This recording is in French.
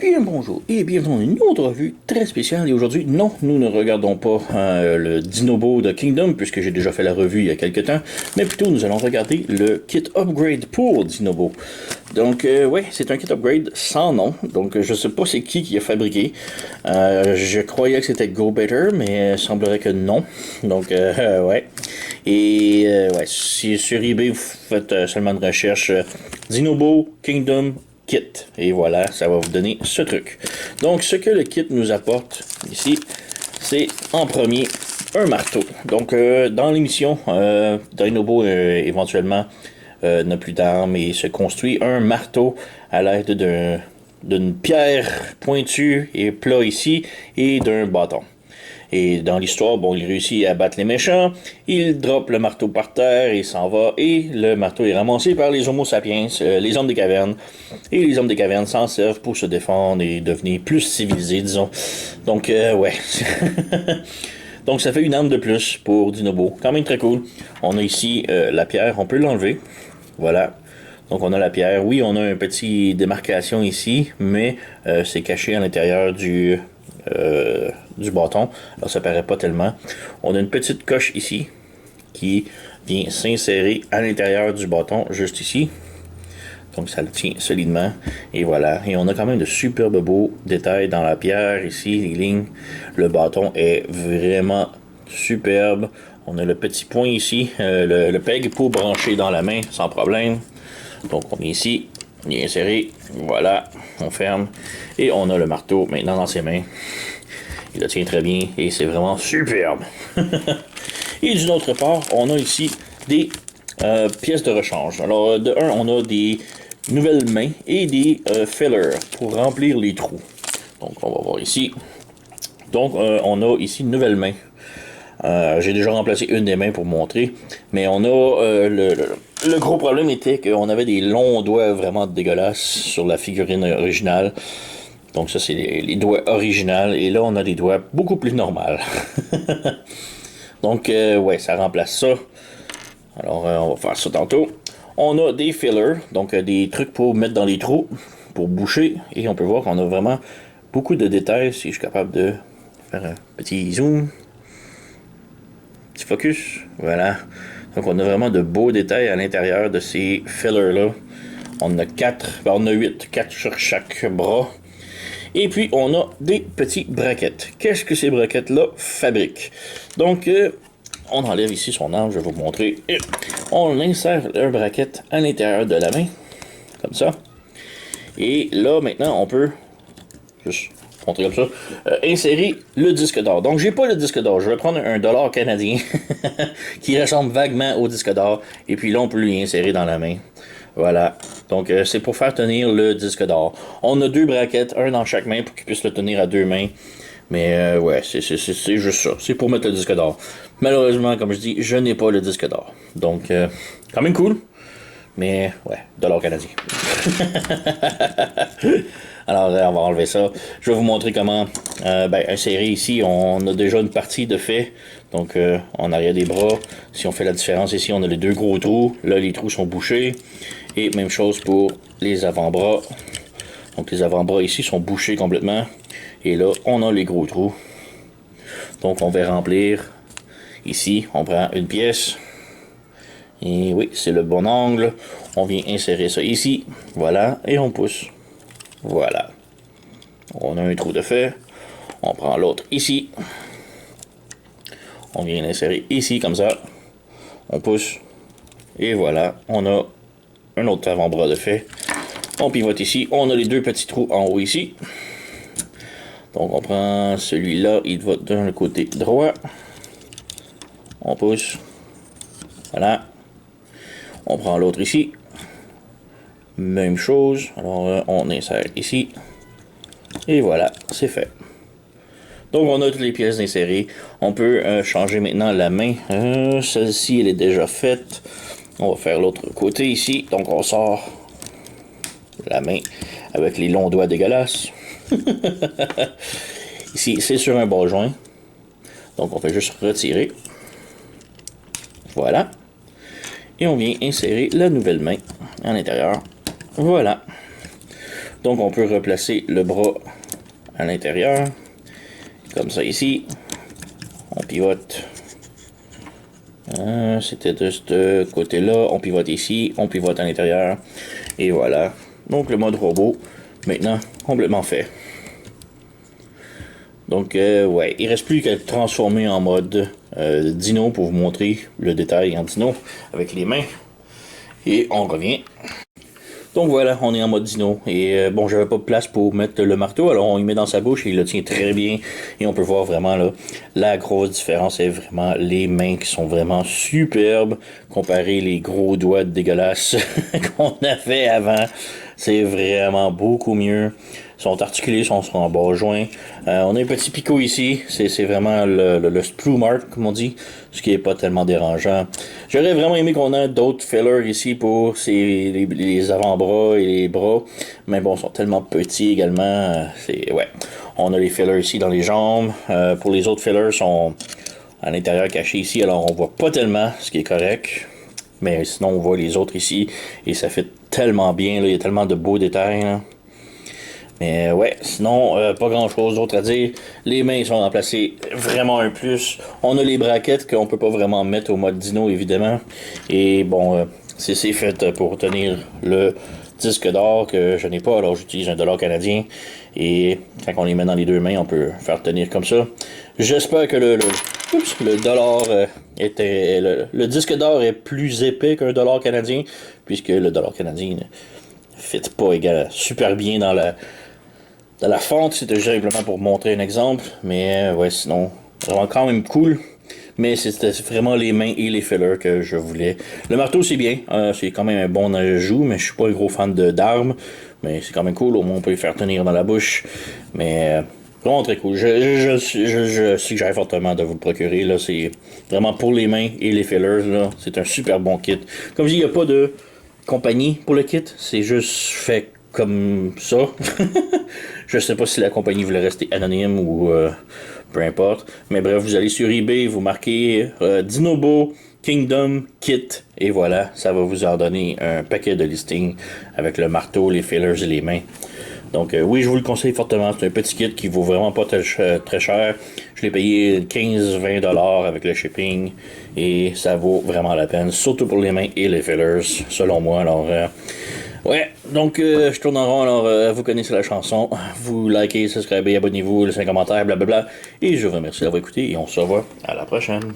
Bien bonjour et bienvenue dans une autre revue très spéciale. Et aujourd'hui, non, nous ne regardons pas le Dinobo de Kingdom, puisque j'ai déjà fait la revue il y a quelques temps, mais plutôt nous allons regarder le kit upgrade pour Dinobo. Donc, ouais, c'est un kit upgrade sans nom, donc je sais pas c'est qui a fabriqué. Je croyais que c'était Go Better, mais il semblerait que non. Donc, ouais. Et, ouais, si sur eBay vous faites seulement une recherche Dinobo Kingdom kit. Et voilà, ça va vous donner ce truc. Donc, ce que le kit nous apporte ici, c'est en premier un marteau. Donc, dans l'émission, Dinobo éventuellement n'a plus d'armes et se construit un marteau à l'aide d'une pierre pointue et plat ici et d'un bâton. Et dans l'histoire, bon, il réussit à battre les méchants, il drop le marteau par terre et s'en va, et le marteau est ramassé par les Homo sapiens, les hommes des cavernes, et les hommes des cavernes s'en servent pour se défendre et devenir plus civilisés, disons. Donc, ouais. Donc, ça fait une arme de plus pour Dinobo. Quand même très cool. On a ici la pierre, on peut l'enlever. Voilà. Donc, on a la pierre. Oui, on a une petite démarcation ici, mais c'est caché à l'intérieur du bâton. Alors, ça paraît pas tellement. On a une petite coche ici qui vient s'insérer à l'intérieur du bâton, juste ici. Donc, ça le tient solidement. Et voilà. Et on a quand même de superbes beaux détails dans la pierre ici, les lignes. Le bâton est vraiment superbe. On a le petit point ici, le peg pour brancher dans la main sans problème. Donc, on est ici, il est inséré. Voilà, on ferme. Et on a le marteau maintenant dans ses mains. Il le tient très bien et c'est vraiment superbe. Et d'une autre part, on a ici des pièces de rechange. Alors, de un, on a des nouvelles mains et des fillers pour remplir les trous. Donc, on va voir ici. Donc, on a ici une nouvelle main. J'ai déjà remplacé une des mains pour montrer. Mais on a le gros problème était qu'on avait des longs doigts vraiment dégueulasses sur la figurine originale. Donc ça, c'est les doigts originales. Et là, on a des doigts beaucoup plus normales. Donc, ouais, ça remplace ça. Alors, on va faire ça tantôt. On a des fillers, donc des trucs pour mettre dans les trous, pour boucher. Et on peut voir qu'on a vraiment beaucoup de détails. Si je suis capable de faire un petit zoom. Petit focus. Voilà. Donc, on a vraiment de beaux détails à l'intérieur de ces fillers-là. On a 4, on a 8, 4 sur chaque bras. Et puis, on a des petits braquettes. Qu'est-ce que ces braquettes-là fabriquent? Donc, on enlève ici son arme, je vais vous montrer. Et on insère un braquette à l'intérieur de la main, comme ça. Et là, maintenant, on peut, juste montrer comme ça, insérer le disque d'or. Donc, j'ai pas le disque d'or. Je vais prendre un dollar canadien qui ressemble vaguement au disque d'or. Et puis là, on peut lui insérer dans la main. Voilà. Donc, c'est pour faire tenir le disque d'or. On a deux braquettes, un dans chaque main pour qu'il puisse le tenir à deux mains. Mais ouais, c'est juste ça. C'est pour mettre le disque d'or. Malheureusement, comme je dis, je n'ai pas le disque d'or. Donc, quand même cool. Mais ouais, dollar canadien. Alors, on va enlever ça. Je vais vous montrer comment insérer ici. On a déjà une partie de fait. Donc, en arrière des bras. Si on fait la différence ici, on a les deux gros trous. Là, les trous sont bouchés. Et même chose pour les avant-bras. Donc, les avant-bras ici sont bouchés complètement. Et là, on a les gros trous. Donc, on va remplir. Ici, on prend une pièce. Et oui, c'est le bon angle. On vient insérer ça ici. Voilà. Et on pousse. Voilà. On a un trou de fait. On prend l'autre ici. On vient l'insérer ici, comme ça. On pousse. Et voilà. On a un autre avant-bras de fait. On pivote ici. On a les deux petits trous en haut ici. Donc, on prend celui-là. Il va d'un côté droit. On pousse. Voilà. On prend l'autre ici. Même chose. Alors, on insère ici. Et voilà, c'est fait. Donc, on a toutes les pièces insérées. On peut changer maintenant la main. Celle-ci, elle est déjà faite. On va faire l'autre côté ici. Donc, on sort la main avec les longs doigts dégueulasses. Ici, c'est sur un bas joint. Donc, on fait juste retirer. Voilà. Et on vient insérer la nouvelle main à l'intérieur. Voilà. Donc on peut replacer le bras à l'intérieur, comme ça ici. On pivote. C'était de ce côté-là. On pivote ici, on pivote à l'intérieur. Et voilà. Donc le mode robot, maintenant, complètement fait. Donc, ouais, il reste plus qu'à le transformer en mode Dino pour vous montrer le détail en Dino avec les mains. Et on revient. Donc voilà, on est en mode Dino. Et bon, j'avais pas de place pour mettre le marteau, alors on y met dans sa bouche et il le tient très bien. Et on peut voir vraiment là, la grosse différence est vraiment les mains qui sont vraiment superbes comparé les gros doigts dégueulasses qu'on avait avant. C'est vraiment beaucoup mieux. Ils sont articulés, sont en bas joint. On a un petit picot ici. C'est vraiment le sprue mark, comme on dit. Ce qui est pas tellement dérangeant. J'aurais vraiment aimé qu'on ait d'autres fillers ici pour les avant-bras et les bras. Mais bon, ils sont tellement petits également. Ouais. On a les fillers ici dans les jambes. Pour les autres fillers, sont à l'intérieur cachés ici. Alors on voit pas tellement, ce qui est correct. Mais sinon, on voit les autres ici. Et ça fait tellement bien. Là. Il y a tellement de beaux détails. Là. Mais ouais, sinon, pas grand chose d'autre à dire. Les mains sont remplacées, vraiment un plus. On a les braquettes qu'on peut pas vraiment mettre au mode Dino, évidemment. Et bon, c'est fait pour tenir le disque d'or que je n'ai pas, alors j'utilise un dollar canadien. Et quand on les met dans les deux mains, on peut faire tenir comme ça. J'espère que le dollar le disque d'or est plus épais qu'un dollar canadien, puisque le dollar canadien ne fit pas super bien dans la fente. C'était simplement pour montrer un exemple, mais ouais, sinon vraiment quand même cool. Mais c'était vraiment les mains et les fillers que je voulais. Le marteau, c'est bien. C'est quand même un bon ajout, mais je suis pas un gros fan d'armes. Mais c'est quand même cool. Au moins, on peut le faire tenir dans la bouche. Mais vraiment très cool. Je suggère fortement de vous le procurer. Là, c'est vraiment pour les mains et les fillers. Là, c'est un super bon kit. Comme je dis, il n'y a pas de compagnie pour le kit. C'est juste fait comme ça. Je sais pas si la compagnie voulait rester anonyme ou peu importe. Mais bref, vous allez sur eBay, vous marquez Dinobo Kingdom Kit et voilà, ça va vous en donner un paquet de listings avec le marteau, les fillers et les mains. Donc oui, je vous le conseille fortement. C'est un petit kit qui vaut vraiment pas très cher. Je l'ai payé 15-20$ avec le shipping et ça vaut vraiment la peine, surtout pour les mains et les fillers, selon moi. Alors ouais, donc je tourne en rond, alors vous connaissez la chanson, vous likez, subscribez, abonnez-vous, laissez un commentaire, blablabla, et je vous remercie d'avoir écouté, et on se revoit à la prochaine.